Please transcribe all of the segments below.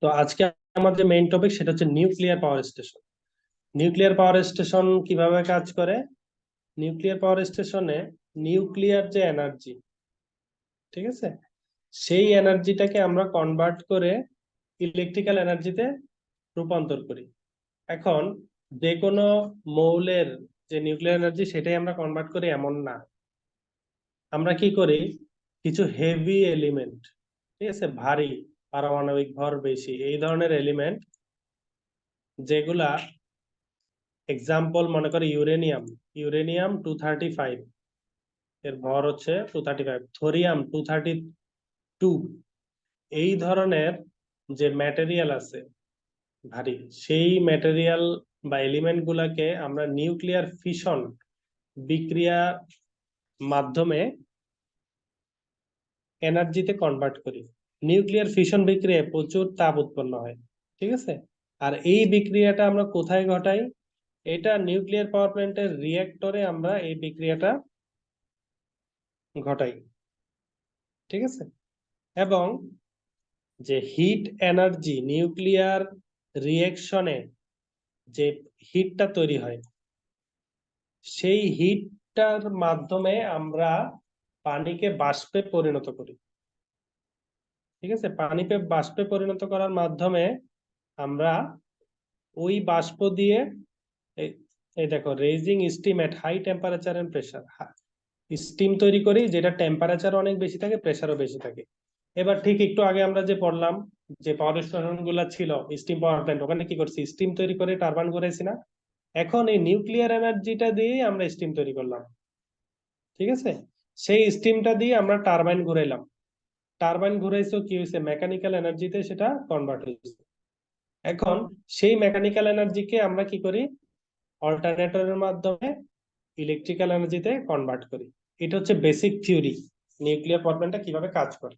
তো আজকে আমার যে মেইন টপিক সেটা হচ্ছে nuclear power station. Nuclear power station কিভাবে কাজ করে? নিউক্লিয়ার পাওয়ার স্টেশনে নিউক্লিয়ার যে এনার্জি, ঠিক আছে, সেই এনার্জিটাকে আমরা কনভার্ট করে ইলেকট্রিক্যাল এনার্জিতে রূপান্তর করি। এখন যে কোনো মৌলের যে নিউক্লিয়ার এনার্জি সেটাই আমরা কনভার্ট করি এমন না। আমরা কি করি, কিছু হেভি এলিমেন্ট, ঠিক আছে, ভারী, পারমাণবিক ভর বেশি, এই ধরনের এলিমেন্ট যেগুলা, এক্সাম্পল মনে করে ইউরেনিয়াম, ইউরেনিয়াম 235, এর ভর হচ্ছে 235, থোরিয়াম 232, এই ধরনের যে ম্যাটেরিয়াল আছে ভারী, সেই ম্যাটেরিয়াল বা এলিমেন্ট গুলাকে আমরা নিউক্লিয়ার ফিশন বিক্রিয়ার মাধ্যমে এনার্জিতে কনভার্ট করি। নিউক্লিয়ার ফিশন বিক্রিয়ায় প্রচুর তাপ উৎপন্ন হয়, ঠিক আছে। আর এই বিক্রিয়াটা আমরা কোথায় ঘটাই? এটা নিউক্লিয়ার পাওয়ার প্ল্যান্টের রিয়েক্টরে আমরা এই বিক্রিয়াটা ঘটাই, ঠিক আছে। এবং যে হিট এনার্জি নিউক্লিয়ার রিয়েকশনে যে হিটটা তৈরি হয়, সেই হিটটার মাধ্যমে আমরা পানিকে বাষ্পে পরিণত করি, ঠিক আছে। পানিকে বাষ্পে পরিণত করার মাধ্যমে আমরা ওই বাষ্প দিয়ে এই এই দেখো, raising steam at high temperature and pressure, steam তৈরি করি যেটা টেম্পারেচার অনেক বেশি থাকে, প্রেসারও বেশি থাকে। এবার ঠিক একটু আগে আমরা যে পড়লাম যে পাওয়ার স্টেশন গুলা ছিল, স্টিম পাওয়ার প্ল্যান্ট, ওখানে কি করছি, স্টিম তৈরি করে টারবাইন ঘুরাইছি না? এখন এই নিউক্লিয়ার এনার্জিটা দিয়েই আমরা স্টিম তৈরি করলাম, ঠিক আছে। সেই স্টিমটা দিয়ে আমরা টারবাইন ঘুরাইলাম, টারবাইন ঘুরাইছো, কি হয়েছে, মেকানিক্যাল এনার্জিতে সেটা কনভার্ট হয়েছে। এখন সেই মেকানিক্যাল এনার্জিকে আমরা কি করি, অল্টারনেটরের মাধ্যমে ইলেকট্রিক্যাল এনার্জিতে কনভার্ট করি। এটা হচ্ছে বেসিক থিওরি নিউক্লিয়ার পাওয়ার প্ল্যান্টটা কিভাবে কাজ করে।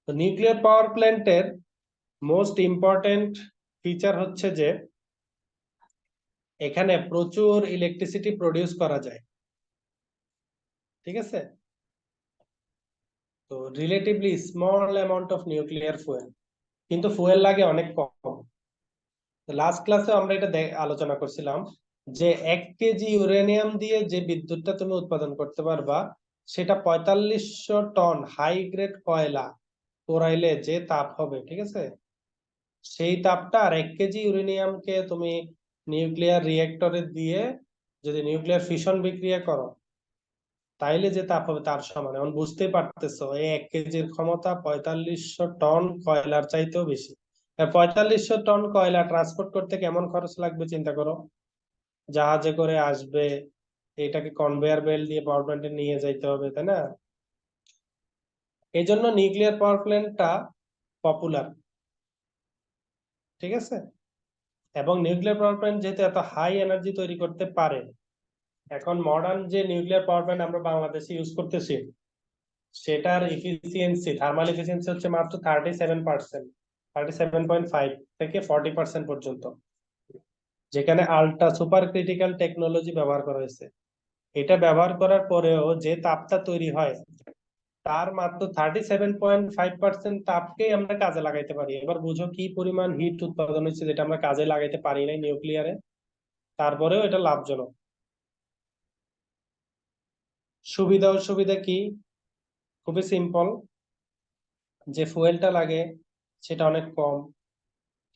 তো নিউক্লিয়ার পাওয়ার প্ল্যান্টের মোস্ট ইম্পর্টেন্ট ফিচার হচ্ছে যে এখানে প্রচুর ইলেকট্রিসিটি প্রডিউস করা যায়, ঠিক আছে। তো relatively small amount of nuclear fuel, কিন্তু ফুয়েল লাগে অনেক কম। লাস্ট ক্লাসে আমরা এটা আলোচনা করছিলাম যে 1 কেজি ইউরেনিয়াম দিয়ে যে বিদ্যুৎটা তুমি উৎপাদন করতে পারবা, সেটা 4500 টন হাই গ্রেড কয়লা পোড়াইলে যে তাপ হবে, ঠিক আছে, সেই তাপটা আর 1 কেজি ইউরেনিয়ামকে তুমি নিউক্লিয়ার রিয়েক্টরে দিয়ে যদি নিউক্লিয়ার ফিশন বিক্রিয়া করো, তাইলে যে তাপ হবে তার সমান। এখন বুঝতেই পারতেছো এই 1 কেজির ক্ষমতা 4500 টন কয়লার চাইতেও বেশি। 4500 টন কয়লা ট্রান্সপোর্ট করতে কেমন খরচ লাগবে চিন্তা করো। জাহাজে করে আসবে, এটাকে কনভেয়ার বেল্ট দিয়ে পাওয়ার প্ল্যান্টে নিয়ে যাইতে হবে, তাই না? এই জন্য নিউক্লিয়ার পাওয়ার প্ল্যান্টটা পপুলার, ঠিক আছে। এবং নিউক্লিয়ার পাওয়ার প্ল্যান্ট যেহেতু এত হাই এনার্জি তৈরি করতে পারে, এখন মডার্ন যে নিউক্লিয়ার পাওয়ার প্ল্যান্ট আমরা বাংলাদেশে ইউজ করতেছি, সেটার এফিসিয়েন্সি, থার্মাল এফিসিয়েন্সি হচ্ছে মাত্র 37%, 37.5 থেকে 40% পর্যন্ত, যেখানে আল্ট্রা সুপার ক্রিটিক্যাল টেকনোলজি ব্যবহার করা হয়েছে। এটা ব্যবহার করার পরেও যে তাপটা তৈরি হয়, তার মাত্র 37.5% তাপকেই আমরা কাজে লাগাইতে পারি। এবার বুঝো কি পরিমাণ হিট উৎপাদন হচ্ছে যেটা আমরা কাজে লাগাইতে পারি নাই নিউক্লিয়ারে, তারপরেও এটা লাভজনক। সুবিধা অসুবিধা কি? খুবই সিম্পল, যে ফুয়েলটা লাগে সেটা অনেক কম,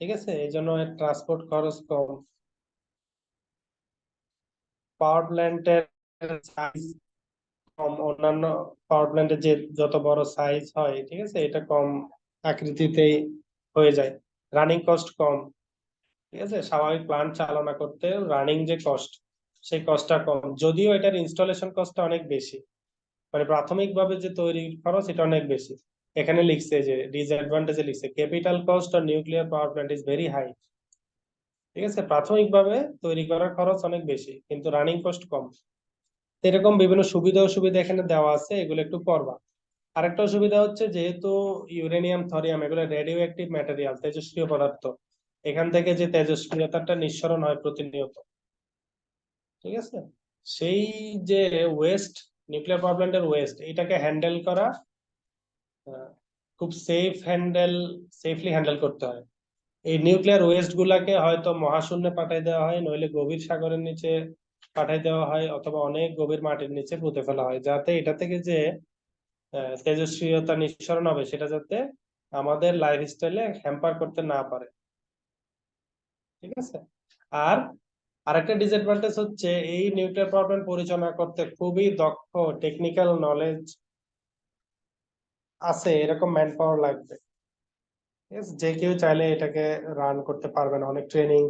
ঠিক আছে, এই জন্য ট্রান্সপোর্ট খরচ কম। পাওয়ার প্ল্যান্টের সাইজ কম, অন্যান্য পাওয়ার প্ল্যান্টের যে যত বড় সাইজ হয়, ঠিক আছে, এটা কম আকৃতিতেই হয়ে যায়। রানিং কস্ট কম, ঠিক আছে, স্বাভাবিক প্ল্যান্ট চালনা করতে রানিং যে কস্ট, সেই কস্টটা কম, যদিও এটার ইনস্টলেশন কস্টটা অনেক বেশি, মানে প্রাথমিকভাবে যে তৈরির খরচ এটা অনেক বেশি। এখানে লিখছে যে ডিসঅ্যাডভান্টেজে লিখছে capital cost on nuclear power plant is very high, ঠিক আছে, প্রাথমিকভাবে তৈরি করার খরচ অনেক বেশি কিন্তু রানিং কস্ট কম। এরকম বিভিন্ন সুবিধা অসুবিধা এখানে দেওয়া আছে, এগুলো একটু পড়বা। আরেকটা সুবিধা হচ্ছে যেহেতু ইউরেনিয়াম থরিয়াম এগুলো রেডিও অ্যাক্টিভ ম্যাটেরিয়াল, তেজস্ক্রিয় পদার্থ, এখান থেকে যে তেজস্ক্রিয়তাটা নিঃসরণ হয় প্রতিনিয়ত, ঠিক আছে, সেই যে ওয়েস্ট, নিউক্লিয়ার পাওয়ার প্ল্যান্টের ওয়েস্ট, এটাকে হ্যান্ডেল করা খুব সেফলি হ্যান্ডেল করতে হয়। এই নিউক্লিয়ার ওয়েস্ট গুলাকে হয়তো মহাশূন্যে পাঠাই দেওয়া হয়, নইলে গভীর সাগরের নিচে পাঠাই দেওয়া হয়, অথবা অনেক গভীর মাটির নিচে পুঁতে ফেলা হয়, যাতে এটা থেকে যে তেজস্ক্রিয়তা নিঃসরণ হবে সেটা যাতে আমাদের লাইফস্টাইলে হ্যাম্পার করতে না পারে। ঠিক আছে। আর আরেকটা ডিসঅ্যাডভান্টেজ হচ্ছে এই নিউক্লিয়ার পাওয়ার প্ল্যান্ট পরিচালনা করতে খুবই দক্ষ টেকনিক্যাল নলেজ আছে, এরকম ম্যান পাওয়ার লাগবে। ঠিক আছে, যে কেউ চাইলে এটাকে রান করতে পারবে না, অনেক ট্রেনিং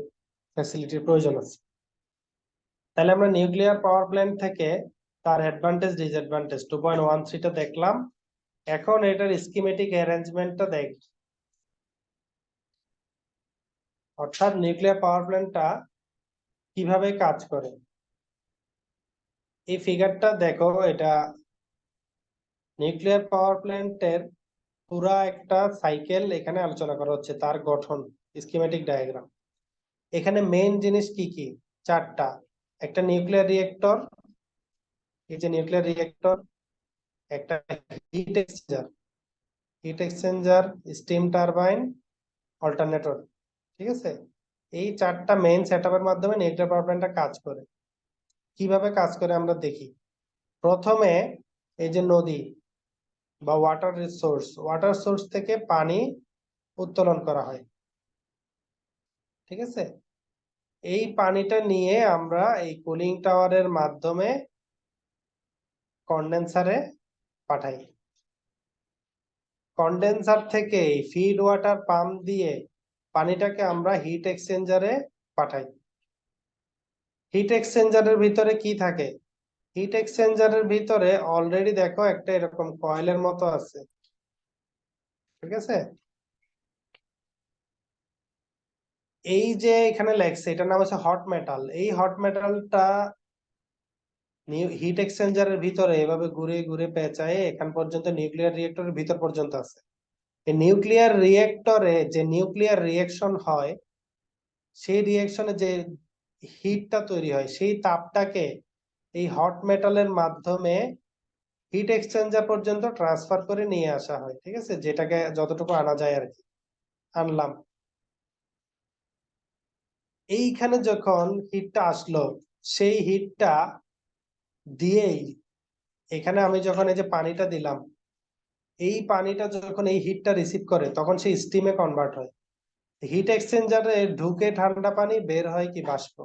ফ্যাসিলিটির প্রয়োজন আছে। তাহলে আমরা নিউক্লিয়ার পাওয়ার প্ল্যান্ট থেকে তার অ্যাডভান্টেজ ডিসঅ্যাডভান্টেজ 2.13টা দেখলাম। এখন এটার স্কিমেটিক অ্যারেঞ্জমেন্টটা দেখ। অর্থাৎ নিউক্লিয়ার পাওয়ার প্ল্যান্টটা কিভাবে কাজ করে। এই ফিগারটা দেখো, এটা নিউক্লিয়ার পাওয়ার প্ল্যান্টের পুরা একটা সাইকেল এখানে আলোচনা করা হচ্ছে, তার গঠন, স্কিমেটিক ডায়াগ্রাম। এখানে মেইন জিনিস কি কি? চারটা। একটা নিউক্লিয়ার রিয়েক্টর, এই যে নিউক্লিয়ার রিয়েক্টর, একটা hit exchanger, steam turbine, alternator. ঠিক আছে, এই চারটা মেইন সেটআপের মাধ্যমে নিউক্লিয়ার পাওয়ার প্ল্যান্টটা কাজ করে। কিভাবে কাজ করে আমরা দেখি। প্রথমে এই যে নদী বা ওয়াটার সোর্স থেকে পানি উত্তোলন করা হয়। ঠিক আছে, এই পানিটা নিয়ে আমরা এই কুলিং টাওয়ারের মাধ্যমে কন্ডেন্সারে পাঠাই। কন্ডেন্সার থেকে ফিড ওয়াটার পাম্প দিয়ে পানিটাকে আমরা হিট এক্সচেঞ্জারে পাঠাই। হিট এক্সচেঞ্জারের ভিতরে কি থাকে? হিট এক্সচেঞ্জারের ভিতরে অলরেডি দেখো একটা এরকম কয়েলের মতো আছে। ঠিক আছে, এই যে এখানে লেখছে এটার নাম হচ্ছে হট মেটাল। এই হট মেটালটা হিট এক্সচেঞ্জারের ভিতরে এভাবে ঘুরে ঘুরে পেঁচায় এখান পর্যন্ত নিউক্লিয়ার রিয়েক্টরের ভিতর পর্যন্ত আছে। এই নিউক্লিয়ার রিয়েক্টরে যে নিউক্লিয়ার রিয়েকশন হয়, সেই রিয়েকশনে যে হিটটা তৈরি হয়, সেই তাপটাকে এই হট মেটালের মাধ্যমে হিট এক্সচেঞ্জার পর্যন্ত ট্রান্সফার করে নিয়ে আসা হয়। ঠিক আছে, যেটাকে যতটুকু আনা যায় আর কি আনলাম। এইখানে যখন হিটটা আসলো, সেই হিটটা দিয়েই এখানে আমি যখন এই যে পানিটা দিলাম, এই পানিটা যখন এই হিটটা রিসিভ করে তখন সেই স্টিমে কনভার্ট হয়। হিট এক্সচেঞ্জারে ঢুকে ঠান্ডা পানি, বের হয় কি বাষ্প।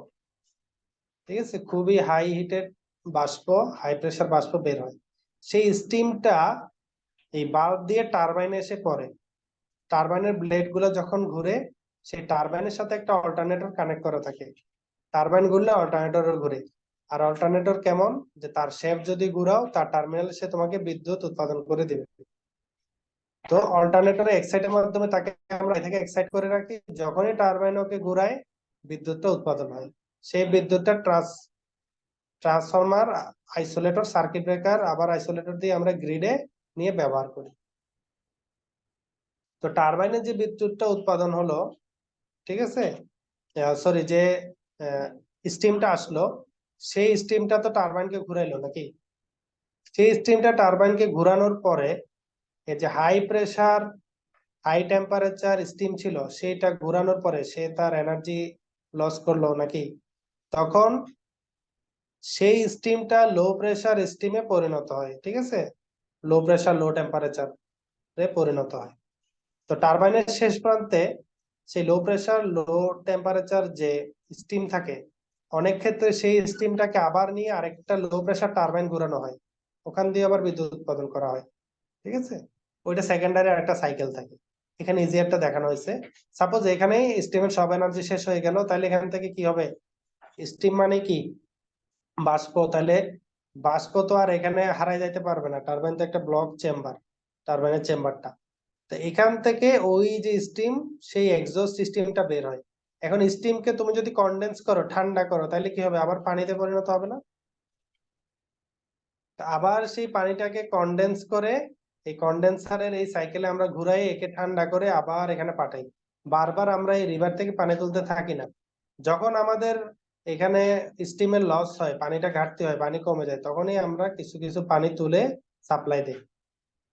ঠিক আছে, খুবই হাই হিটেড বাষ্প, হাই প্রেসার বাষ্প বের হয়। সেই স্টিমটা এই বাল্ব দিয়ে টারবাইনে এসে পড়ে। টারবাইনের ব্লেড গুলো যখন ঘুরে, সেই টারবাইনের সাথে একটা অল্টারনেটর কানেক্ট করা থাকে। টারবাইন ঘুরলে অল্টারনেটর ঘুরে। আর অল্টারনেটর কেমন, যে তার শেপ যদি ঘুরাও, তার টার্মিনালে সে তোমাকে বিদ্যুৎ উৎপাদন করে দিবে। তো অল্টারনেটরে এক্সাইটের মাধ্যমে তাকে আমরা এ থেকে এক্সাইট করে রাখি, যখনই টারবাইন ওকে ঘুরায় বিদ্যুৎটা উৎপাদন হয়। সেই বিদ্যুৎটা ট্রান্সফরমার, আইসোলেটর, সার্কিট ব্রেকার, আবার আইসোলেটর দিয়ে আমরা গ্রিডে নিয়ে ব্যবহার করি। তো টারবাইনের যে বিদ্যুৎটা উৎপাদন হলো, ঠিক আছে, সরি, যে স্টিমটা আসলো, সেই স্টিমটা তো টারবাইনকে ঘুরাইলো নাকি। সেই স্টিমটা টারবাইনকে ঘুরানোর পরে এই যে high pressure high temperature steam ছিল, সেটা ঘুরানোর পরে সে তার এনার্জি লস করলো নাকি। তখন সেই স্টিমটা লো প্রেসার স্টিমে পরিণত হয়। ঠিক আছে, লো প্রেসার লো টেম্পারেচার পরিণত হয়। তো টারবাইনের শেষ প্রান্তে সেই লো প্রেসার লো টেম্পারেচার যে স্টিম থাকে, অনেক ক্ষেত্রে সেই স্টিমটাকে আবার নিয়ে আরেকটা লো প্রেসার টারবাইন ঘুরানো হয়, ওখান দিয়ে আবার বিদ্যুৎ উৎপাদন করা হয়। ঠিক আছে, ওইটা সেকেন্ডারি আরেকটা সাইকেল থাকে। এখানে ইজি একটা দেখানো হয়েছে। সাপোজ এখানে স্টিমের সব এনার্জি শেষ হয়ে গেল, তাহলে এখান থেকে কি হবে? স্টিম মানে কি? বাষ্প। তাহলে বাষ্প তো আর এখানে হারাই যাইতে পারবে না, টারবাইন তো একটা ব্লক চেম্বার, টারবাইনের চেম্বারটা। তো এখান থেকে ওই যে স্টিম, সেই এক্সস্ট স্টিমটা বের হয়। এখন স্টিমকে তুমি যদি কনডেন্স করো, ঠান্ডা করো, তাহলে কি হবে? আবার পানিতে পরিণত হবে না? তো আবার সেই পানিটাকে কনডেন্স করে এই কন্ডেন্সারের এই সাইকেলে আমরা ঘুরাই, একে ঠান্ডা করে আবার এখানে পাঠাই। বারবার আমরা এই রিভার থেকে পানি তুলতে থাকি না। যখন আমাদের এখানে স্টিমের লস হয়, পানিটা ঘাটতি হয়, পানি কমে যায়, তখনই আমরা কিছু কিছু পানি তুলে সাপ্লাই দিই।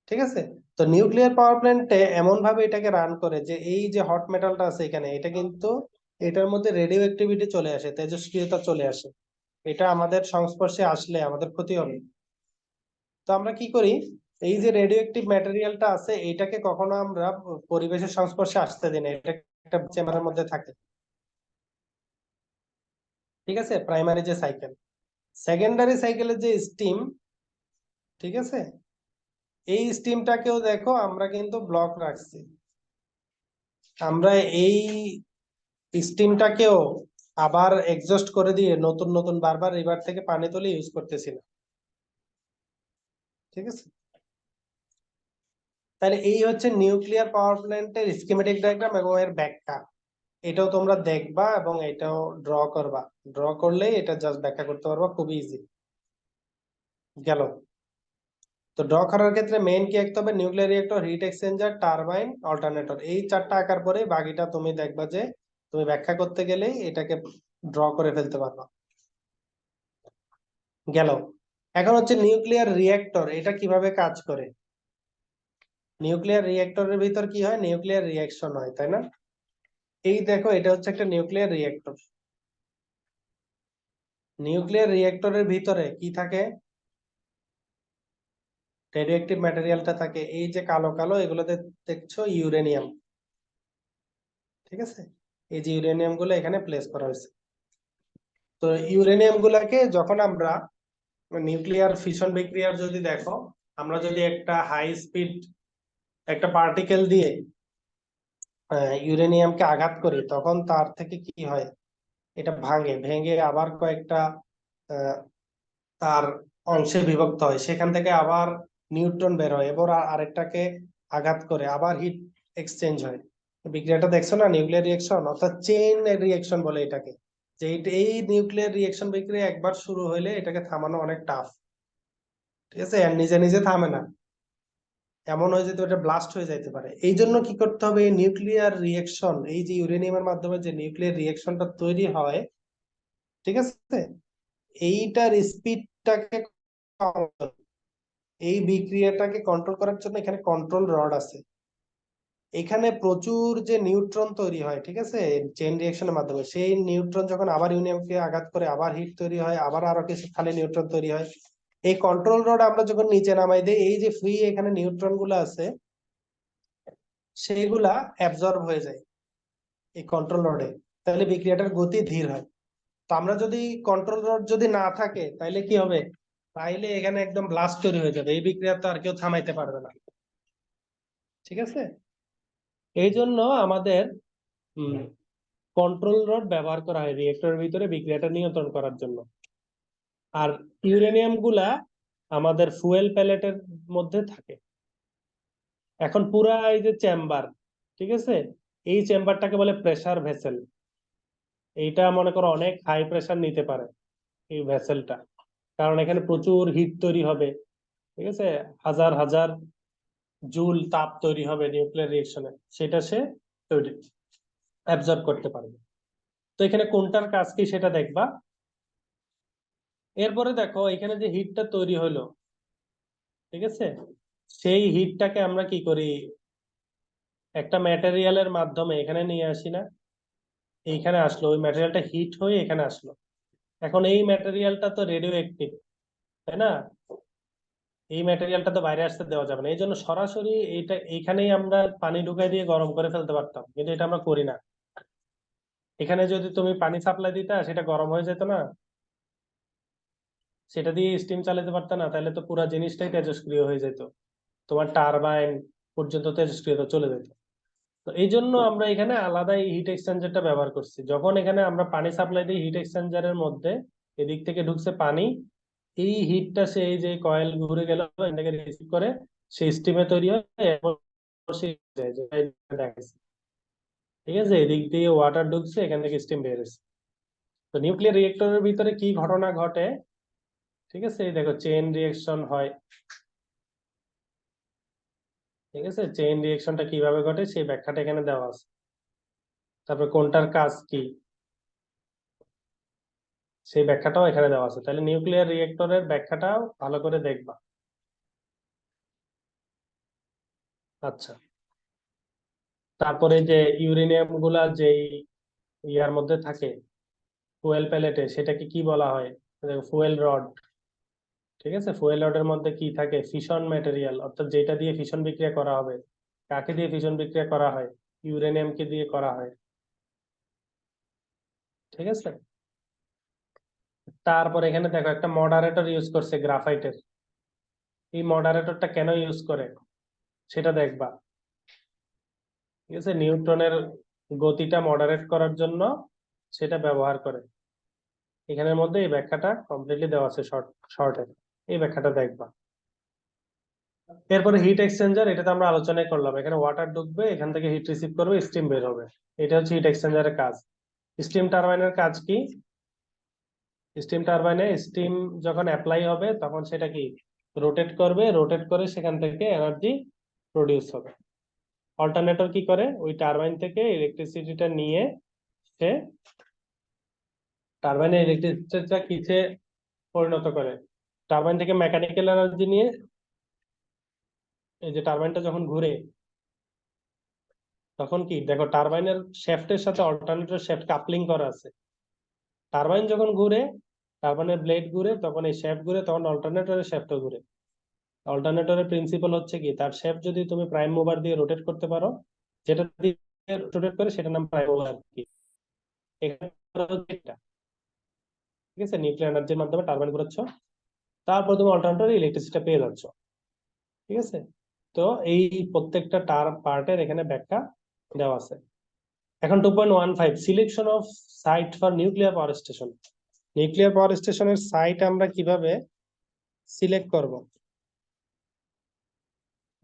ঠিক আছে। তো নিউক্লিয়ার পাওয়ার প্ল্যান্টে এমন ভাবে এটাকে রান করে যে এই যে হট মেটালটা আছে এখানে, এটা কিন্তু এটার মধ্যে রেডিও অ্যাক্টিভিটি চলে আসে, তেজস্ক্রিয়তা চলে আসে। এটা আমাদের সংস্পর্শে আসলে আমাদের ক্ষতি হবে। তো আমরা কি করি, এই যে রেডিও অ্যাক্টিভ ম্যাটেরিয়ালটা আছে এটাকে কখনো আমরা পরিবেশের সংস্পর্শে আসতে দিই না, এটা একটা চেম্বারের মধ্যে থাকে। ঠিক আছে, প্রাইমারি যে সাইকেল। সেকেন্ডারি সাইকেলের যে স্টিম, ঠিক আছে, এই স্টিমটাকেও দেখো আমরা কিন্তু ব্লক রাখছি। আমরা এই স্টিমটাকেও আবার এক্সস্ট করে দিয়ে নতুন নতুন বারবার রিভার থেকে পানি তুলে ইউজ করতেছি না। ঠিক আছে, তাহলে এই হচ্ছে নিউক্লিয়ার পাওয়ার প্ল্যান্টের স্কিমেটিক ডায়াগ্রাম এবং এর ব্যাখ্যা। এটাও তোমরা দেখবা এবং এটাও ড্র করবা। ড্র করলেই এটা জাস্ট ব্যাখ্যা করতে পারবা, খুব ইজি। গেল। তো ড্র করার ক্ষেত্রে মেইন কি আঁকতে হবে, nuclear reactor, hit exchanger, turbine, alternator, এই চারটা আঁকার পরে বাকিটা তুমি দেখবা যে তুমি ব্যাখ্যা করতে গেলেই এটাকে ড্র করে ফেলতে পারবা। গেল। এখন হচ্ছে নিউক্লিয়ার রিয়েক্টর, এটা কিভাবে কাজ করে। নিউক্লিয়ার রিয়েক্টরের ভিতর কি হয়, নিউক্লিয়ার রিয়াকশন হয়, তাই না? এই দেখো এটা হচ্ছে একটা নিউক্লিয়ার রিয়েক্টর। নিউক্লিয়ার রিয়েক্টরের ভিতরে কি থাকে, রেডিওঅ্যাক্টিভ ম্যাটেরিয়ালটা থাকে। এই যে কালো কালো এগুলোতে দেখছো ইউরেনিয়াম। ঠিক আছে, এই যে ইউরেনিয়াম গুলো এখানে প্লেস করা হয়েছে। তো ইউরেনিয়াম গুলাকে যখন আমরা নিউক্লিয়ার ফিশন বিক্রিয়ার যদি দেখো, আমরা যদি একটা হাই স্পিড একটা পার্টিকেল দিয়ে ইউরেনিয়ামকে আঘাত করি, তখন তার থেকে কি হয়, এটা ভাঙে, ভেঙে আবার কয়েকটা আহ, তার অংশে বিভক্ত হয়, সেখান থেকে আবার নিউট্রন বের হয়, এবার আরেকটাকে আঘাত করে আবার হিট এক্সচেঞ্জ হয়। বিক্রিয়াটা দেখছো না, নিউক্লিয়ার রিয়েকশন অর্থাৎ চেইন রিয়েকশন বলে এটাকে। যে এই নিউক্লিয়ার রিয়েকশন বিক্রিয়া একবার শুরু হলে এটাকে থামানো অনেক টাফ। ঠিক আছে, আর নিজে নিজে থামে না, এমন হয় যেত এটা ব্লাস্ট হয়ে যাইতে পারে। এই জন্য কি করতে হবে, এই নিউক্লিয়ার রিয়েকশন, এই যে ইউরেনিয়ামের মাধ্যমে যে নিউক্লিয়ার রিয়েকশনটা তৈরি হয়, ঠিক আছে, এইটার স্পিডটাকে, এই বিক্রিয়াটাকে কন্ট্রোল করার জন্য এখানে কন্ট্রোল রড আছে। এখানে প্রচুর যে নিউট্রন তৈরি হয়, ঠিক আছে, চেইন রিঅ্যাকশনের মাধ্যমে, সেই নিউট্রন যখন আবার ইউরেনিয়ামকে আঘাত করে আবার হিট তৈরি হয়, আবার আরো কিছু খালি নিউট্রন তৈরি হয়। এই কন্ট্রোল রড আমরা যখন নিচে নামাই দিই, এই যে ফ্রি এখানে নিউট্রন গুলো আছে সেইগুলা অ্যাবজর্ব হয়ে যায় এই কন্ট্রোল রডে, তাহলে বিক্রিয়াটার গতি ধীর হয়। তো আমরা যদি কন্ট্রোল রড যদি না থাকে তাইলে কি হবে, তাইলে এখানে একদম ব্লাস্ট তৈরি হয়ে যাবে, এই বিক্রিয়া তো আর কেউ থামাইতে পারবে না। ঠিক আছে, এই জন্য আমাদের কন্ট্রোল রড ব্যবহার করা হয় রিয়েক্টরের ভিতরে বিক্রিয়াটা নিয়ন্ত্রণ করার জন্য। আর ইউরেনিয়াম গুলা আমাদের ফুয়েল প্যালেটের মধ্যে থাকে। এখন পুরা এই যে চেম্বার, ঠিক আছে, এই চেম্বারটাকে বলে প্রেসার ভেসেল। এইটা মনে করো অনেক হাই প্রেসার নিতে পারে এই ভেসেলটা, কারণ এখানে প্রচুর হিট তৈরি হবে। ঠিক আছে, হাজার হাজার জুল তাপ তৈরি হবে নিউক্লিয়ার রিয়েকশনে, সেটা সে তৈরি অ্যাবজর্ব করতে পারবে। তো এখানে কোনটার কাজ কি সেটা দেখবা। এরপরে দেখো এখানে যে হিটটা তৈরি হলো, ঠিক আছে, সেই হিটটাকে আমরা কি করি, একটা ম্যাটেরিয়ালের মাধ্যমে এখানে নিয়ে আসি না, এইখানে আসলো, ওই ম্যাটেরিয়ালটা হিট হয়ে এখানে আসলো। এখন এই ম্যাটেরিয়ালটা তো রেডিও অ্যাক্টিভ, তাই না? এই ম্যাটেরিয়ালটা তো বাইরে আসতে দেওয়া যাবে না, এই জন্য সরাসরি এইটা এইখানেই আমরা পানি ঢুকাই দিয়ে গরম করে ফেলতে পারতাম, কিন্তু এটা আমরা করি না। এখানে যদি তুমি পানি সাপ্লাই দিতা সেটা গরম হয়ে যেত না, সেটা দিয়ে স্টিম চালাতে পারত না, তাহলে তো পুরো জিনিসটাই তেজস্ক্রিয় হয়ে যেত, তোমার টারবাইন পর্যন্ত তেজস্ক্রিয়তা চলে যেত। তো এই জন্য আমরা এখানে আলাদা এই হিট এক্সচেঞ্জারটা ব্যবহার করছি। যখন এখানে আমরা পানি সাপ্লাই দিই হিট এক্সচেঞ্জারের মধ্যে, এদিক থেকে ঢুকছে পানি, এই হিটটা সে এই যে কয়েল ঘুরে গেল এটাকে রিসিভ করে, সেই স্টিমে তৈরি হয়, এরপর সে যায়, যেটা দেখাইছে। ঠিক আছে, এদিক দিয়ে ওয়াটার ঢুকছে, এখান থেকে স্টিম বের হয়েছে। তো নিউক্লিয়ার রিয়েক্টরের ভিতরে কি ঘটনা ঘটে, ঠিক আছে, এই দেখো চেইন রিয়েকশন হয়। ঠিক আছে, চেইন রিয়েকশনটা কিভাবে ঘটে সেই ব্যাখ্যাটা এখানে দেওয়া আছে। তারপর কোনটার কাজ কি সেই ব্যাখ্যাটাও এখানে দেওয়া আছে, তাহলে নিউক্লিয়ার রিয়েক্টরের ব্যাখ্যাটাও ভালো করে দেখবা। আচ্ছা, তারপরে যে ইউরেনিয়াম গুলা যেই ইয়ার মধ্যে থাকে ফুয়েল প্যালেটে, সেটাকে কি বলা হয়? Fuel rod. ঠিক আছে, ফুয়েল রডের মধ্যে কি থাকে? ফিশন ম্যাটেরিয়াল, অর্থাৎ যেটা দিয়ে ফিশন বিক্রিয়া করা হবে। কাকে দিয়ে ফিশন বিক্রিয়া করা হয়? ইউরেনিয়ামকে দিয়ে করা হয়। ঠিক আছে, তারপর এখানে দেখো একটা মডারেটর ইউজ করছে গ্রাফাইটের। এই মডারেটরটা কেন ইউজ করে সেটা দেখবা। ঠিক আছে, নিউট্রনের গতিটা মডারেট করার জন্য সেটা ব্যবহার করে। এখানের মধ্যে এই ব্যাখ্যাটা কমপ্লিটলি দেওয়া আছে শর্টে। এই ব্যাখ্যাটা দেখবা। এরপরে হিট এক্সচেঞ্জার, এটা তো আমরা আলোচনাই করলাম। এখানে ওয়াটার ঢুকবে, এখান থেকে হিট রিসিভ করবে, স্টিম বের হবে। এটা হচ্ছে হিট এক্সচেঞ্জারের কাজ। স্টিম টারবাইনের কাজ কি? স্টিম টারবাইনে স্টিম যখন অ্যাপ্লাই হবে তখন সেটা কি রোটেট করবে, রোটেট করে সেখান থেকে এনার্জি প্রডিউস হবে। অল্টারনেটর কি করে? ওই টারবাইন থেকে ইলেকট্রিসিটিটা নিয়ে সে টারবাইনের ইলেকট্রিসিটিটা কিসে পরিণত করে? টারবাইন থেকে মেকানিক্যাল এনার্জি নিয়ে, এই যে টারবাইনটা যখন ঘুরে তখন কি দেখো, টারবাইনের শ্যাফটের সাথে অল্টারনেটর শ্যাফট কাপলিং করা আছে। টারবাইন যখন ঘুরে, টারবাইনের ব্লেড ঘুরে, তখন এই শ্যাফট ঘুরে, তখন অল্টারনেটরের শ্যাফটও ঘুরে। অল্টারনেটরের প্রিন্সিপাল হচ্ছে কি, তার শ্যাফট যদি তুমি প্রাইম মুভার দিয়ে রোটেট করতে পারো, যেটা দিয়ে রোটেট করে সেটার নাম প্রাইম মুভার আর কি। এখানে এটা, ঠিক আছে, নিউক্লিয়ার এনার্জির মাধ্যমে টারবাইন ঘুরাচ্ছ, তারপর তুমি অল্টারনেটরে ইলেকট্রিসিটি পেয়ে যাচ্ছ। ঠিক আছে, তো এই প্রত্যেকটা পার্টের এখানে ব্যাখ্যা দেওয়া আছে। এখন 2.15 selection of sight for nuclear power station. Nuclear power স্টেশনের সাইট আমরা কিভাবে সিলেক্ট করব?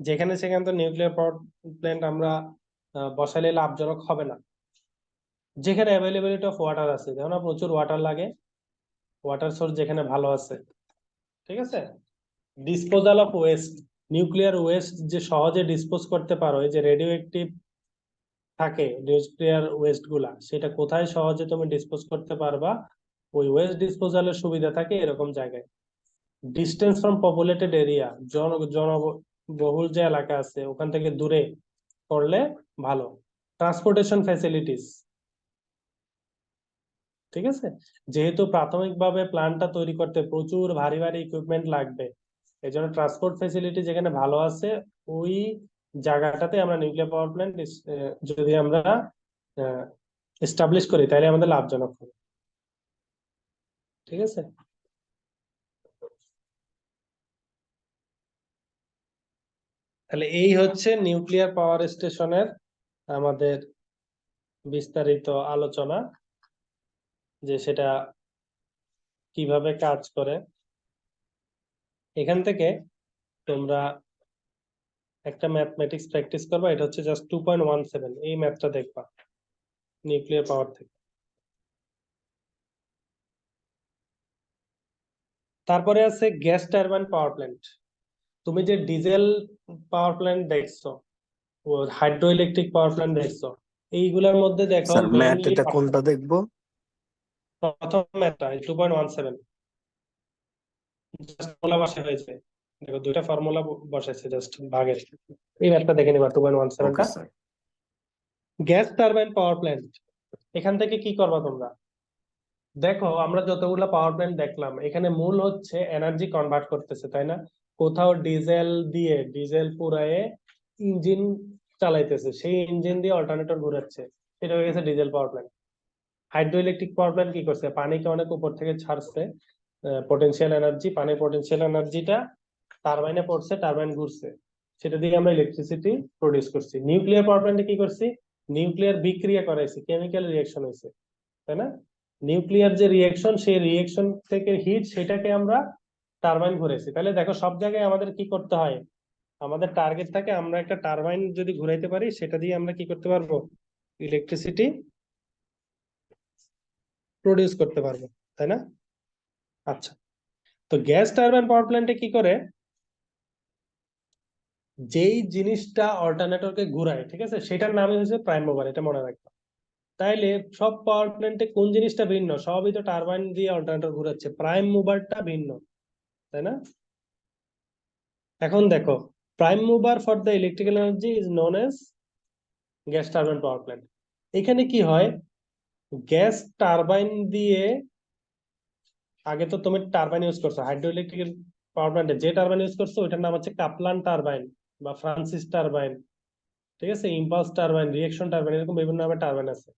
যেখানে সেখানে তো নিউক্লিয়ার পাওয়ার প্ল্যান্ট আমরা বসাইলে লাভজনক হবে না। যেখানে অ্যাভেলেবিলিটি অফ ওয়াটার আছে, যেমন প্রচুর ওয়াটার লাগে, ওয়াটার সোর্স যেখানে ভালো আছে। ঠিক আছে, disposal of West, nuclear West যে সহজে ডিসপোজ করতে পারো, এই যে রেডিও অ্যাক্টিভ থাকে নিউক্লিয়ার ওয়েস্ট গুলা, সেটা কোথায় সহজে তুমি ডিসপোজ করতে পারবা, ওই ওয়েস্ট ডিসপোজালের সুবিধা থাকে এরকম জায়গায়। ডিস্টেন্স ফ্রম পপুলেটেড এরিয়া, জনবহুল যে এলাকা আছে ওখান থেকে দূরে করলে ভালো। ট্রান্সপোর্টেশন ফ্যাসিলিটিস, ঠিক আছে, যেহেতু প্রাথমিকভাবে প্ল্যান্টটা তৈরি করতে প্রচুর ভারী ভারী ইকুইপমেন্ট লাগবে, এই জন্য ট্রান্সপোর্ট ফ্যাসিলিটি যেখানে ভালো আছে ওই জায়গাটাতে আমরা নিউক্লিয়ার পাওয়ার প্ল্যান্ট যদি আমরা এস্টাবলিশ করি তাহলে আমাদের লাভজনক হবে। ঠিক আছে, তাহলে এই হচ্ছে নিউক্লিয়ার পাওয়ার স্টেশনের আমাদের বিস্তারিত আলোচনা, যে সেটা কিভাবে কাজ করে। এখান থেকে তোমরা একটা ম্যাথমেটিক্স প্র্যাকটিস করবা, এটা হচ্ছে জাস্ট 2.17, এই ম্যাথটা দেখবা নিউক্লিয়ার পাওয়ার থেকে। তারপরে আছে গ্যাস টারবাইন পাওয়ার প্ল্যান্ট। তুমি যে ডিজেল পাওয়ার প্ল্যান্ট দেখছো, হাইড্রো ইলেকট্রিক পাওয়ার প্ল্যান্ট দেখছো, এইগুলোর মধ্যে দেখো স্যার ম্যাথ মেইনলি এটা কোনটা দেখবো? প্রথম ম্যাথটা 2.17 ফর্মুলা বসা হয়েছে। দেখো দুইটা ফর্মুলা বসাইছে জাস্ট ভাগের। এই ম্যাথটা দেখে নিবা 2.17টা। Okay sir. Gas turbine power plant, এখান থেকে কি করবা তোমরা? দেখো আমরা যতগুলো পাওয়ার প্ল্যান্ট দেখলাম, এখানে মূল হচ্ছে এনার্জি কনভার্ট করতেছে, তাই না? কোথাও ডিজেল দিয়ে ডিজেল পুরায়ে ইঞ্জিন চালাইতেছে, সেই ইঞ্জিন দিয়ে অল্টারনেটর ঘুরাচ্ছে, সেটা হয়ে গেছে diesel power plant. Hydro electric power plant কি করছে? পানিকে অনেক উপর থেকে ছাড়ছে, পটেনশিয়াল এনার্জি, পানির পটেনশিয়াল এনার্জিটা টারবাইনে পড়ছে, টারবাইন ঘুরছে, সেটা দিয়ে আমরা ইলেকট্রিসিটি প্রডিউস করছি। নিউক্লিয়ার পাওয়ার প্ল্যান্টে কি করছি? নিউক্লিয়ার বিক্রিয়া করাইছি, কেমিক্যাল রিয়াকশন হয়েছে, তাই না? নিউক্লিয়ার যে রিয়েকশন, সেই রিয়েকশন থেকে হিট, সেটাকে আমরা টারবাইন ঘুরেছি। তাহলে দেখো সব জায়গায় আমাদের কি করতে হয়, আমাদের টার্গেট থাকে আমরা একটা টারবাইন যদি ঘুরাইতে পারি, সেটা দিয়ে আমরা কি করতে পারবো? ইলেকট্রিসিটি প্রডিউস করতে পারবো, তাই না? আচ্ছা, তো গ্যাস টারবাইন পাওয়ার প্ল্যান্টে কি করে? যেই জিনিসটা অল্টারনেটরকে ঘুরায়, ঠিক আছে, সেটার নামই হচ্ছে প্রাইম মুভার, এটা মনে রাখবা। তাইলে সব পাওয়ার প্ল্যান্টে কোন জিনিসটা ভিন্ন? সবই তো টারবাইন দিয়ে অল্টারনেটর ঘুরাচ্ছে, প্রাইম মুভারটা ভিন্ন, তাই না? এখন দেখো prime mover for the electrical energy is known as gas turbine power plant. এখানে কি হয়, গ্যাস টারবাইন দিয়ে, আগে তো তুমি টারবাইন ইউজ করছো হাইড্রো ইলেকট্রিক্যাল পাওয়ার প্ল্যান্টে, যে টারবাইন ইউজ করছো ওইটার নাম হচ্ছে কাপলান টারবাইন বা ফ্রান্সিস টারবাইন, ঠিক আছে, ইম্পালস টারবাইন, রিয়েকশন টারবাইন, এরকম বিভিন্ন নামে টারবাইন আছে।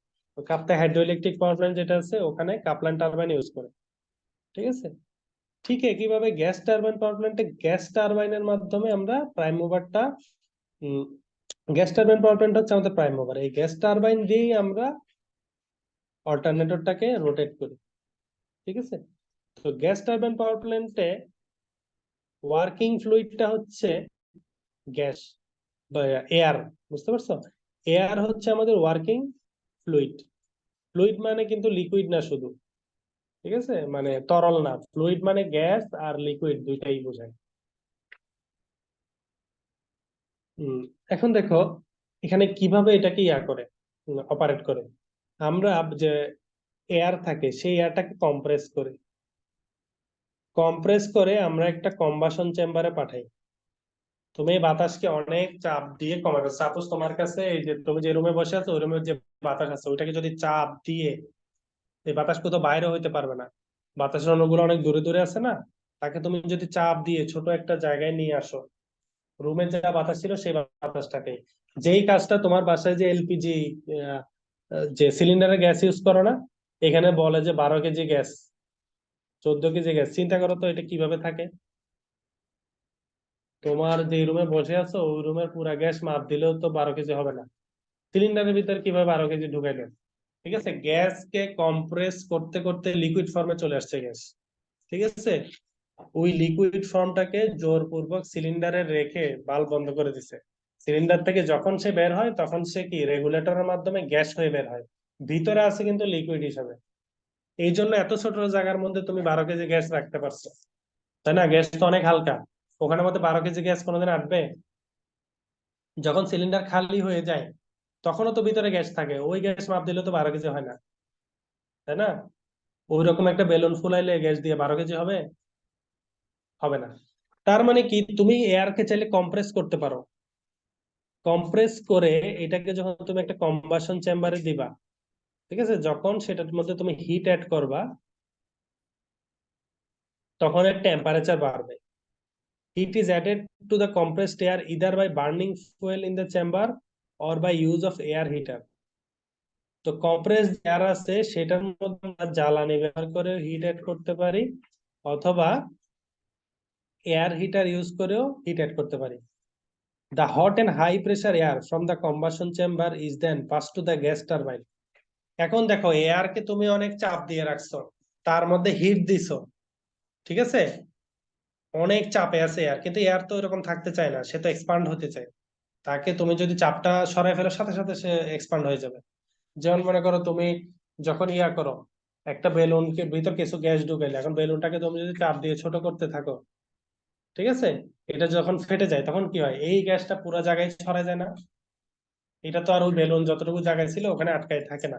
Kaptai hydro electric power plant যেটা আছে ওখানে কাপলান টারবাইন ইউজ করে, ঠিক আছে। ঠিক একইভাবে গ্যাস টারবাইন পাওয়ার প্ল্যান্টে গ্যাস টারবাইনের মাধ্যমে আমরা প্রাইম মুভারটা, গ্যাস টারবাইন পাওয়ার প্ল্যান্ট হচ্ছে আমাদের প্রাইম মুভার, এই গ্যাস টারবাইন দিয়েই আমরা অল্টারনেটরটাকে রোটেট করি, ঠিক আছে। তো গ্যাস টারবাইন পাওয়ার প্ল্যান্টে ওয়ার্কিং ফ্লুইডটা হচ্ছে গ্যাস বা এয়ার, বুঝতে পারছো? এয়ার হচ্ছে আমাদের ওয়ার্কিং ফ্লুইড। ফ্লুইড মানে কিন্তু লিকুইড না শুধু, ঠিক আছে, মানে তরল না, ফ্লুইড মানে গ্যাস আর লিকুইড দুইটাই বোঝায়। হম এখন দেখো এখানে কিভাবে এটাকে ইয়া করে, অপারেট করে। আমরা যে এয়ার থাকে সেই এয়ারটাকে কম্প্রেস করে আমরা একটা কম্বাসন চেম্বারে পাঠাই। তুমি এই বাতাসকে অনেক চাপ দিয়ে কমাবে, সাপোজ তোমার কাছে এই যে তুমি যে রুমে বসে আছো ওই রুমের যে বাতাস আছে ওইটাকে যদি চাপ দিয়ে, এই বাতাস কোথাও বাইরে হইতে পারবে না, বাতাসের অণুগুলো অনেক দূরে দূরে আছে না, তাকে তুমি যদি চাপ দিয়ে ছোট একটা জায়গায় নিয়ে আসো, রুমে যা বাতাস ছিল সেই বাতাসটাকে, যেই কাজটা তোমার বাসায় যে এলপিজি যে সিলিন্ডারে গ্যাস ইউজ করো না, এখানে বলে যে 12 কেজি গ্যাস, 14 কেজি গ্যাস, চিন্তা করো তো এটা কিভাবে থাকে। তোমার যে রুমে বসে আছো ওই রুমের পুরা গ্যাস মাপ দিলেও তো 12 কেজি হবে না, সিলিন্ডারের ভিতরে কিভাবে 12 কেজি ঢুকাই দেন। ঠিক আছে, গ্যাসকে কম্প্রেস করতে করতে লিকুইড ফর্মে চলে আসছে গ্যাস, ঠিক আছে। ওই লিকুইড ফর্মটাকে জোরপূর্বক সিলিন্ডারে রেখে বাল্ব বন্ধ করে দিছে। সিলিন্ডার থেকে যখন সে বের হয় তখন সে কি রেগুলেটরের মাধ্যমে গ্যাস হয়ে বের হয়, ভিতরে আছে কিন্তু লিকুইড হিসাবে। এই জন্য এত ছোট জায়গার মধ্যে তুমি 12 কেজি গ্যাস রাখতে পারছো, তাই না? গ্যাস তো অনেক হালকা, ওখানের মধ্যে 12 কেজি গ্যাস কোনোদিন আটবে? যখন সিলিন্ডার খালি হয়ে যায় তখনও তো ভিতরে গ্যাস থাকে, ওই গ্যাস মাপ দিলে তো 12 কেজি হয় না, তাই না? ওই রকম একটা বেলুন ফুলাইলে গ্যাস দিয়ে 12 কেজি হবে? হবে না। তার মানে কি, তুমি এয়ারকে চাইলে কম্প্রেস করতে পারো, কম্প্রেস করে এটাকে যখন তুমি একটা কম্বাসন চেম্বারে দিবা, ঠিক আছে, যখন সেটার মধ্যে তুমি হিট অ্যাড করবা তখন এর টেম্পারেচার বাড়বে। Heat is added to the compressed air either by burning fuel in the chamber or by use of air heater. তো কম্প্রেসড এয়ার আছে সেটার মধ্যে আমরা জ্বালানি ব্যবহার করে হিট অ্যাড করতে পারি, অথবা এয়ার হিটার ইউজ করেও হিট অ্যাড করতে পারি। The hot and high pressure air from the combustion chamber is then passed to the gas turbine. এখন দেখো এয়ারকে তুমি অনেক চাপ দিয়ে রাখছো, তার মধ্যে হিট দিছো, ঠিক আছে, অনেক চাপে আছে এয়ার, কিন্তু এয়ার তো এরকম থাকতে চায় না, সে তো এক্সপান্ড হতে চায়। তাকে তুমি যদি চাপটা সরাই ফেলার সাথে সাথে সে এক্সপান্ড হয়ে যাবে। যেমন মনে করো তুমি যখন ইয়া করো, একটা বেলুনকে ভিতর কিছু গ্যাস ঢুকাইলে, এখন বেলুনটাকে তুমি যদি চাপ দিয়ে ছোট করতে থাকো, ঠিক আছে, এটা যখন ফেটে যায় তখন কি হয়, এই গ্যাসটা পুরো জায়গায় ছড়ায় যায় না, এটা তো আর ওই বেলুন যতটুকু জায়গায় ছিল ওখানে আটকায় থাকে না।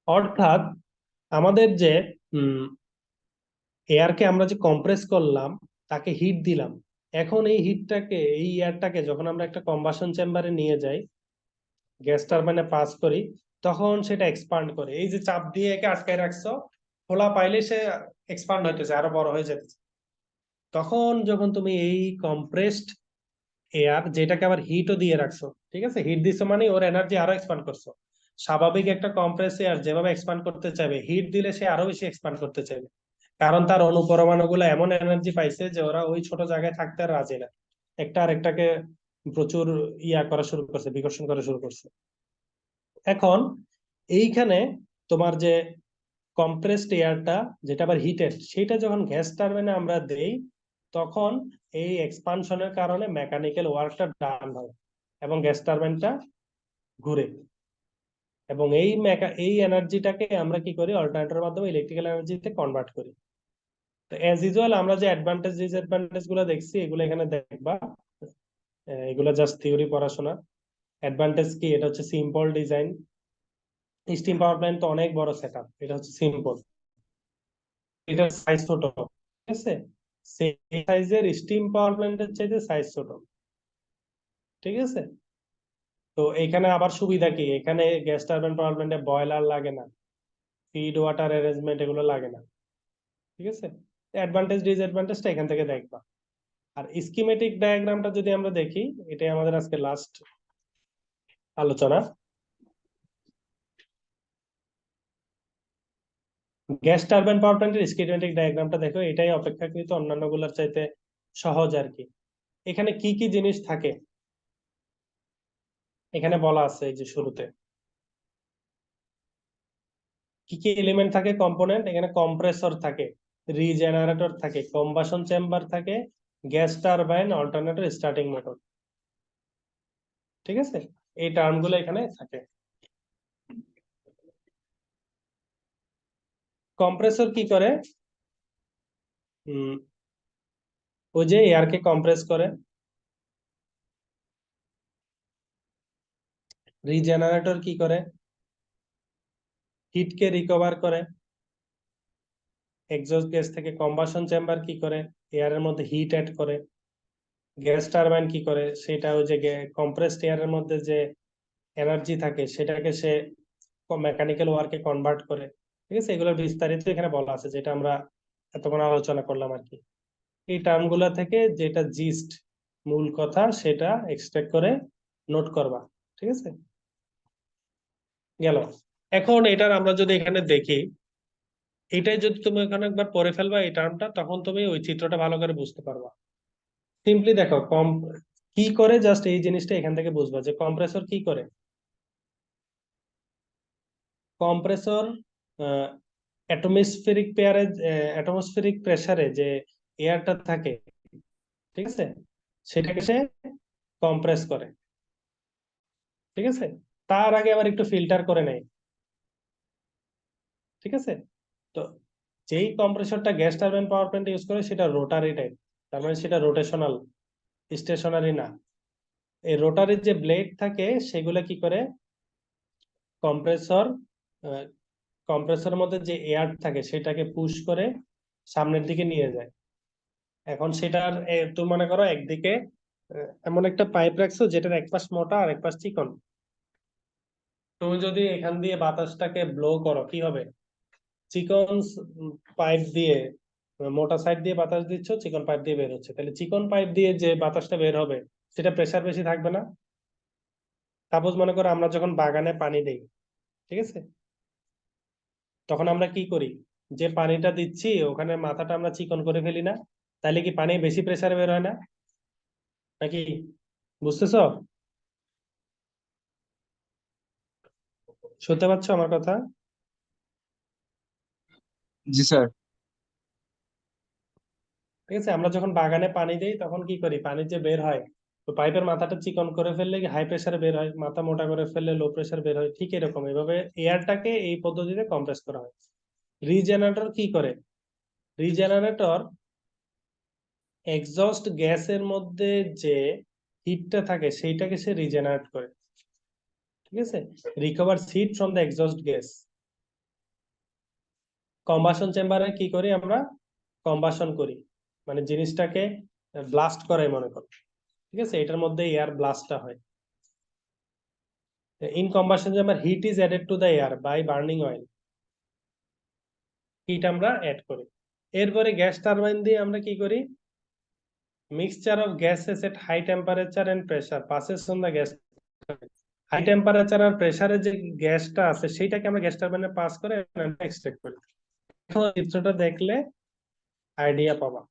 অর্থাৎ আমাদের যে এয়ারকে আমরা যে কম্প্রেস করলাম, তাকে হিট দিলাম, এখন এই হিটটাকে, এই এয়ারটাকে যখন আমরা একটা কম্বাসন চেম্বারে নিয়ে যাই, গ্যাস টারবাইনে পাস করি, তখন সেটা এক্সপান্ড করে, এই যে চাপ দিয়ে একে আটকায় রাখছো, খোলা পাইলে সে এক্সপান্ড হইতেছে, আরো বড় হয়ে যেতেছে। তখন যখন তুমি এই কম্প্রেসড এয়ার, যেটাকে আবার হিটও দিয়ে রাখছো, ঠিক আছে, হিট দিছো মানে ওর এনার্জি আরো এক্সপান্ড করছো। স্বাভাবিক একটা কম্প্রেস এয়ার যেভাবে এক্সপান্ড করতে চাইবে, হিট দিলে সে আরো বেশি এক্সপান্ড করতে চাইবে, কারণ তার অনুপরমাণু গুলো এমন এনার্জি পাইছে যে ওরা ওই ছোট জায়গায় থাকতে আর রাজি না, একটা আরেকটাকে প্রচুর ইয়া করা শুরু করছে, বিকর্ষণ করা শুরু করছে। এখন এইখানে তোমার যে কম্প্রেসড এয়ারটা, যেটা আবার হিটেড, সেটা যখন গ্যাস টারবাইনে আমরা দেই, তখন এই এক্সপানশনের কারণে মেকানিক্যাল ওয়ার্কটা ডান হয় এবং গ্যাস টারবাইনটা ঘুরে, এবং এই এনার্জিটাকে আমরা কি করি, অল্টারনেটরের মাধ্যমে ইলেকট্রিক্যাল এনার্জিতে কনভার্ট করি। তো অ্যাজ ইউজুয়াল আমরা যে অ্যাডভান্টেজ ডিসঅ্যাডভান্টেজ গুলো দেখছি এগুলো এখানে দেখবা, এগুলো জাস্ট থিওরি পড়াশোনা। অ্যাডভান্টেজ কি, এটা হচ্ছে simple design, steam power plant তো অনেক বড় সেটআপ, এটা হচ্ছে সিম্পল, এটার সাইজ ছোট, ঠিক আছে। সেই সাইজের স্টিম পাওয়ার প্ল্যান্টের চাইতে সাইজ ছোট। ঠিক আছে, তো এখানে আবার সুবিধা কি, এখানে গ্যাস টারবাইন পাওয়ার প্ল্যান্টে বয়লার লাগে না, ফিড ওয়াটার অ্যারেঞ্জমেন্ট এগুলো লাগে না। ঠিক আছে, অ্যাডভান্টেজ ডিসঅ্যাডভান্টেজটা এখান থেকে দেখবা। আর স্কিমেটিক ডায়াগ্রামটা যদি আমরা দেখি, এটাই আমাদের আজকে লাস্ট আলোচনা। গ্যাস টারবাইন পাওয়ার প্ল্যান্টের স্কিমেটিক ডায়াগ্রামটা দেখো, এটাই অপেক্ষাকৃত অন্যান্য গুলার চাইতে সহজ আর কি। এখানে কি কি জিনিস থাকে এখানে বলা আছে, এই যে শুরুতে কি কি এলিমেন্ট থাকে, কম্পোনেন্ট। এখানে কম্প্রেসর থাকে, রিজেনারেটর থাকে, কম্বাসন চেম্বার থাকে, gas turbine, alternator, starting motor. ঠিক আছে, এই টার্ম গুলো এখানে থাকে। কম্প্রেসর কি করে, ওই যে এয়ারকে কম্প্রেস করে। রিজেনারেটর কি করে, হিটকে রিকভার করে এক্সস্ট গ্যাস থেকে। কম্বাসন চেম্বার কি করে, এয়ারের মধ্যে হিট অ্যাড করে। গ্যাস টারবাইন কি করে, সেটা ওই যে কম্প্রেসড এয়ারের মধ্যে যে এনার্জি থাকে সেটাকে সে মেকানিক্যাল ওয়ার্কে কনভার্ট করে। ঠিক আছে, এগুলোর বিস্তারিত এখানে বলা আছে, যেটা আমরা এতক্ষণ আলোচনা করলাম আর কি। এই টার্ম গুলা থেকে যেটা জিস্ট, মূল কথা, সেটা এক্সট্রাক্ট করে নোট করবা। ঠিক আছে, গেল। এখন এটার আমরা যদি এখানে দেখি, এটাই যদি তুমি এখানে একবার পড়ে ফেলবা এই টার্মটা, তখন তুমি ওই চিত্রটা ভালো করে বুঝতে পারবা। সিম্পলি দেখো কি করে, জাস্ট এই জিনিসটা এখান থেকে বুঝবা যে কম্প্রেসর কি করে। কম্প্রেসর অ্যাটমসফেরিক পেয়ারে, অ্যাটমসফেরিক প্রেসারে যে এয়ারটা থাকে, ঠিক আছে, সেটাকে সে কম্প্রেস করে। ঠিক আছে, তার আগে আবার একটু ফিল্টার করে নেয়। ঠিক আছে, তো যেই কম্প্রেসরটা gas turbine power plant use করে সেটা রোটারি টাইপ, তার মানে সেটা রোটেশনাল, স্টেশনারি না। এই রোটারির যে ব্লেড থাকে সেগুলো কি করে, কম্প্রেসর কম্প্রেসরের মধ্যে যে এয়ার থাকে সেটাকে পুশ করে সামনের দিকে নিয়ে যায়। এখন সেটার তুমি মনে করো একদিকে এমন একটা পাইপ রাখছো যেটার এক পাশ মোটা আর এক পাশ চিকন। তুমি যদি এখান দিয়ে বাতাসটাকে ব্লো করো, কি হবে, চিকন পাইপ দিয়ে, মোটা সাইড দিয়ে বাতাস দিচ্ছ, চিকন পাইপ দিয়ে বের হচ্ছে, তাহলে চিকন পাইপ দিয়ে যে বাতাসটা বের হবে সেটা প্রেসার বেশি থাকবে না। সাপোজ মনে করো আমরা যখন বাগানে পানি দেই, ঠিক আছে, তখন আমরা কি করি, যে পানিটা দিচ্ছি ওখানে মাথাটা আমরা চিকন করে ফেলি না, তাহলে কি পানি বেশি প্রেসারে বের হয় না নাকি? বুঝতেছো? শুনতে পাচ্ছ আমার কথা? জি স্যার। ঠিক আছে, আমরা যখন বাগানে পানি দেই তখন কি করি, পানি যে বের হয়, তো পাইপের মাথাটা চিকন করে ফেললে হাই প্রেসারে বের হয়, মাথা মোটা করে ফেললে লো প্রেসার বের হয়। ঠিক এরকম এভাবে এয়ারটাকে এই পদ্ধতিতে কম্প্রেস করা হয়। রিজেনারেটর কি করে, রিজেনারেটর এক্সস্ট গ্যাসের মধ্যে যে হিটটা থাকে সেইটাকে সে রিজেনারেট করে। ঠিক আছে, recover heat from the exhaust gas. Combustion চেম্বারে কি করি আমরা, কম্বাসন করি, মানে জিনিসটাকে ব্লাস্ট করে মনে করো। ঠিক আছে, এটার মধ্যে এয়ার ব্লাস্টটা হয়। In combustion chamber heat is added to the air by burning oil, heat আমরা অ্যাড করি। এরপরে গ্যাস টারবাইন দিয়ে আমরা কি করি, mixture of gases at high temperature and pressure passes on the gas. High temperature আর প্রেসারে যে গ্যাসটা আছে সেইটাকে আমরা গ্যাস টারবাইনে পাস করে এক্সট্রাক্ট করি। এখন চিত্রটা দেখলে আইডিয়া পাবা।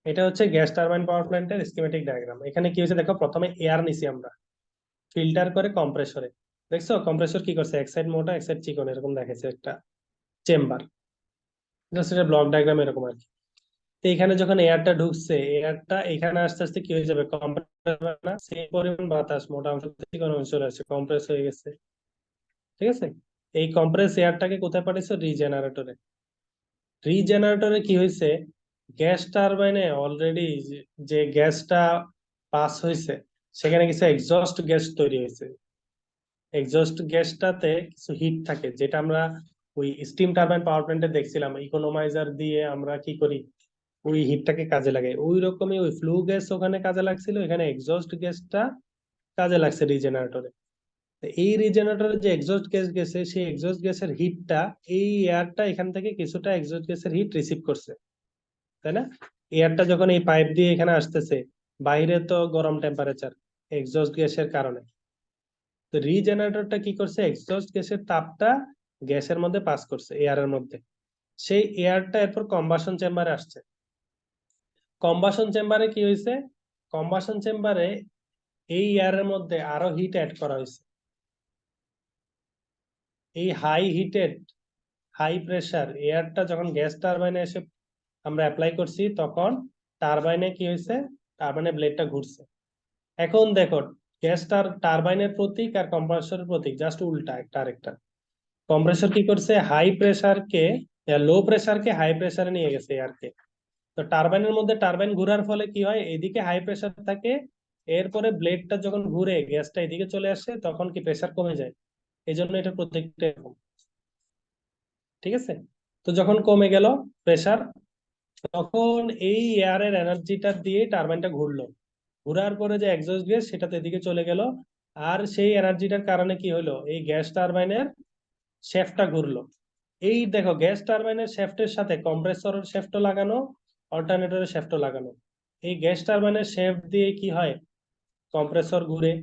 এটা হচ্ছে গ্যাস টারবাইন পাওয়ার প্ল্যান্টের স্কিমেটিক ডায়াগ্রাম। এখানে কি হয়েছে দেখো, প্রথমে এয়ার নিছি আমরা, ফিল্টার করে কম্প্রেসরে, দেখছো কম্প্রেসর কি করছে, এক সাইড মোটা এক সাইড চিকন এরকম দেখাচ্ছে একটা চেম্বার, জাস্ট এটা ব্লক ডায়াগ্রাম এরকম আর কি। তো এখানে যখন এয়ারটা ঢুকছে, এয়ারটা এখানে আস্তে আস্তে কি হয়ে যাবে, কম্প্রেস না, সেই পরিমাণ বাতাস মোটা অংশ থেকে চিকন অংশ চলে আসছে, কম্প্রেস হয়ে গেছে। ঠিক আছে, এই কম্প্রেস এয়ারটাকে কোথায় পাঠিয়েছে, রিজেনারেটরে। রিজেনারেটরে কি হয়েছে, গ্যাস টারবাইনে অলরেডি যে গ্যাসটা পাস হয়েছে সেখানে কিছু এক্সস্ট গ্যাস তৈরি হয়েছে। এক্সস্ট গ্যাসটাতে কিছু হিট থাকে যেটা আমরা ওই স্টিম টারবাইন পাওয়ার প্ল্যান্টে দেখছিলাম ইকোনোমাইজার দিয়ে আমরা কি করি, ওই হিটটাকে কাজে লাগাই। ওই রকমই ওই ফ্লু গ্যাস ওখানে কাজে লাগছিল, এখানে এক্সস্ট গ্যাসটা কাজে লাগছে রিজেনারেটরে। এই রিজেনারেটরে যে এক্সস্ট গ্যাস গেছে, সেই এক্সস্ট গ্যাসের হিটটা এই এয়ারটা এখান থেকে কিছুটা এক্সস্ট গ্যাসের হিট রিসিভ করছে, তাই না? এয়ারটা যখন এই পাইপ দিয়ে এখানে আসতেছে, বাইরে তো গরম টেম্পারেচার এক্সস্ট গ্যাসের কারণে, তো রিজেনারেটরটা কি করছে, এক্সস্ট গ্যাসের তাপটা গ্যাসের মধ্যে পাস করছে এয়ারের মধ্যে। সেই এয়ারটা এরপর কম্বাসন চেম্বারে আসছে। কম্বাসন চেম্বারে কি হয়েছে, কম্বাসন চেম্বারে এই এয়ারের মধ্যে আরো হিট অ্যাড করা হয়েছে। এই হাই হিটেড, হাই প্রেসার এয়ারটা যখন গ্যাস টারবাইনে এসে আমরা অ্যাপ্লাই করছি, তখন টারবাইনে কি হয়েছে, টারবাইনে ব্লেডটা ঘুরছে। এখন দেখো, গ্যাস টারবাইনের প্রতীক আর কম্প্রেসরের প্রতীক জাস্ট উল্টা একটা আরেকটা। কম্প্রেসর কি করছে, হাই প্রেসারকে, লো প্রেসারকে হাই প্রেসারে নিয়ে গেছে এয়ারকে। তো টারবাইনের মধ্যে টারবাইন ঘোরার ফলে কি হয়, এদিকে হাই প্রেসার থাকে, এরপরে ব্লেডটা যখন ঘুরে গ্যাসটা এদিকে চলে আসে, তখন কি প্রেসার কমে যায়। এই জন্য এটা প্রত্যেকটা এরকম, ঠিক আছে? তো যখন কমে গেল প্রেসার, তখন এই এয়ারের এনার্জিটা দিয়ে টারবাইনটা ঘুরলো, ঘুরার পরে যে এক্সস্ট গ্যাস সেটা তো এদিকে চলে গেল। আর সেই এনার্জিটার কারণে কি হলো, এই গ্যাস টারবাইনের শ্যাফটটা ঘুরলো। এই দেখো, গ্যাস টারবাইনের শ্যাফটের সাথে কম্প্রেসরের শ্যাফটও লাগানো, অল্টারনেটরের শ্যাফটও লাগানো। এই গ্যাস টারবাইনের শ্যাফট দিয়ে কি হয়, কম্প্রেসর ঘুরে,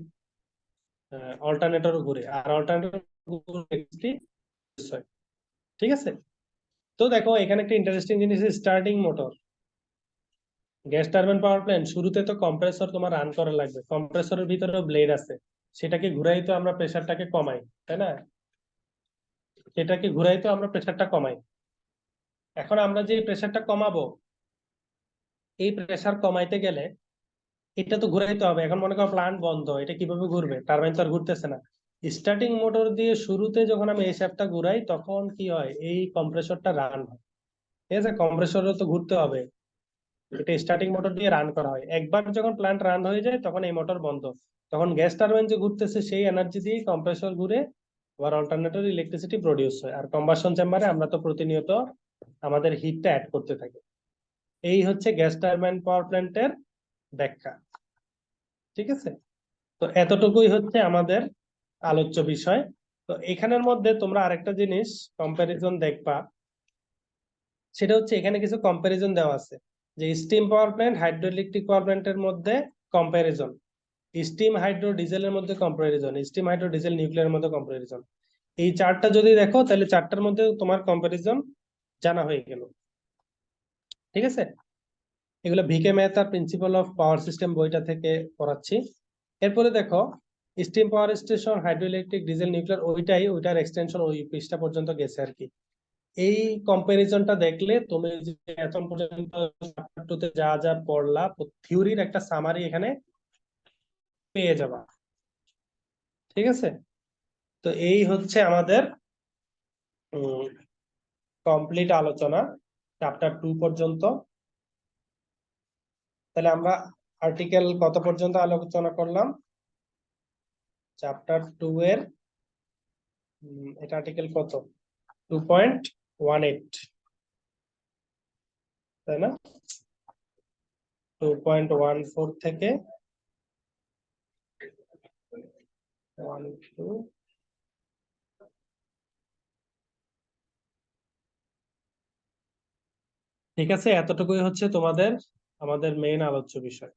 অল্টারনেটর ঘুরে, আর অল্টারনেটর ঘুরে হয়। ঠিক আছে? তো দেখো এখানে একটা ইন্টারেস্টিং জিনিস, starting motor. Gas turbine power plant শুরুতে তো কম্প্রেসর তোমার রান করা লাগবে, কম্প্রেসরের ভিতরে ব্লেড আছে, সেটাকে ঘুরাই তো আমরা প্রেসারটাকে কমাই, তাই না? সেটাকে ঘুরাই তো আমরা প্রেসারটা কমাই। এখন আমরা যে প্রেসারটা কমাবো, এই প্রেসার কমাইতে গেলে এটা তো ঘুরাইতে হবে। এখন মনে করো প্লান্ট বন্ধ, এটা কিভাবে ঘুরবে, টারবাইন তো আর ঘুরতেছে না। স্টার্টিং মোটর দিয়ে শুরুতে যখন আমি এই শ্যাফটটা ঘুরাই, তখন কি হয়, এই কম্প্রেসরটা রান হয়। ঠিক আছে, কম্প্রেসরও তো ঘুরতে হবে, এটা স্টার্টিং মোটর দিয়ে রান করা হয়। একবার যখন প্ল্যান্ট রান হয়ে যায়, তখন এই মোটর বন্ধ। তখন গ্যাস টারবাইন যে ঘুরতেছে, সেই এনার্জি দিয়ে কম্প্রেসর ঘুরে, আবার অল্টারনেটর ইলেকট্রিসিটি প্রডিউস হয়। আর কম্বাসন চেম্বারে আমরা তো প্রতিনিয়ত আমাদের হিটটা অ্যাড করতে থাকি। এই হচ্ছে গ্যাস টারবাইন পাওয়ার প্ল্যান্টের ব্যাখ্যা। ঠিক আছে? তো এতটুকুই হচ্ছে আমাদের আলোচ্য বিষয়। তো এখানের মধ্যে তোমরা আরেকটা জিনিস কম্পারিজন দেখবা, সেটা হচ্ছে এখানে কিছু কম্পারিজন দেওয়া আছে, যে steam power plant hydro electric power প্ল্যান্টের মধ্যে কম্পারিজন, স্টিম হাইড্রো ডিজেলের মধ্যে কম্পারিজন, স্টিম হাইড্রো ডিজেল নিউক্লিয়ারের মধ্যে কম্পারিজন। এই চারটা যদি দেখো, তাহলে চারটার মধ্যে তোমার কম্পারিজন জানা হয়ে গেল। ঠিক আছে? এগুলো V K Mehta principal of power system বইটা থেকে পড়াচ্ছি। এরপরে দেখো, steam power station, hydro electric, diesel, nuclear, ওইটার এক্সটেনশন ওই পৃষ্ঠা পর্যন্ত গেছে আর কি। এই কম্পারিজনটা দেখলে তুমি যে এখন পর্যন্ত চ্যাপ্টার 2 তে যা যা পড়লা, থিওরির একটা সামারি এখানে পেয়ে যাবা। ঠিক আছে? তো এই হচ্ছে আমাদের কমপ্লিট আলোচনা চ্যাপ্টার 2 পর্যন্ত। তাহলে আমরা আর্টিকেল কত পর্যন্ত আলোচনা করলাম, চ্যাপ্টার 2 এর এটা আর্টিকেল কত, 2.18, তাই না? 2.14 থেকে 12, ঠিক আছে? এতটুকুই হচ্ছে তোমাদের আমাদের মেইন আলোচ্য বিষয়।